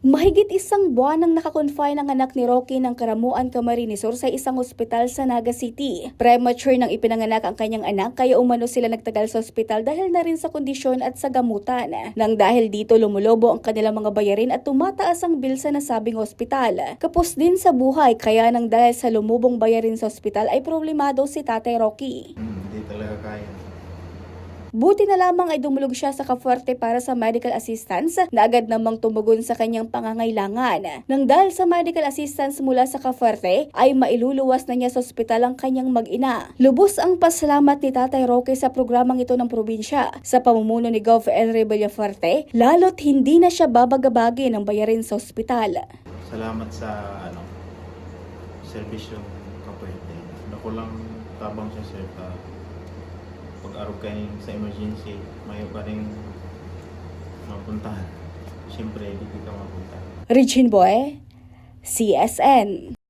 Mahigit isang buwan nang nakakonfine ang anak ni Rocky ng Karamuan, Camarines Sur sa isang ospital sa Naga City. Premature nang ipinanganak ang kanyang anak kaya umano sila nagtagal sa ospital dahil na rin sa kondisyon at sa gamutan. Nang dahil dito lumulobo ang kanilang mga bayarin at tumataas ang bill sa nasabing ospital. Kapos din sa buhay kaya nang dahil sa lumubong bayarin sa ospital ay problemado si Tatay Rocky. Hindi talaga kaya. Buti na lamang ay dumulog siya sa Cafuerte para sa medical assistance na agad namang tumugon sa kanyang pangangailangan. Nang dahil sa medical assistance mula sa Cafuerte ay mailuluwas na niya sa ospital ang kanyang mag-ina. Lubos ang pasalamat ni Tatay Roque sa programang ito ng probinsya. Sa pamumuno ni Gov. Henry Villafuerte, lalo't hindi na siya babagabagi ng bayarin sa ospital. Salamat sa serbisyong Cafuerte. Naku lang tabang siya sir pag-arog kayo sa emergency, may pa rin mapuntahan. Siyempre, hindi ka mapuntahan. Regine Boy, CSN.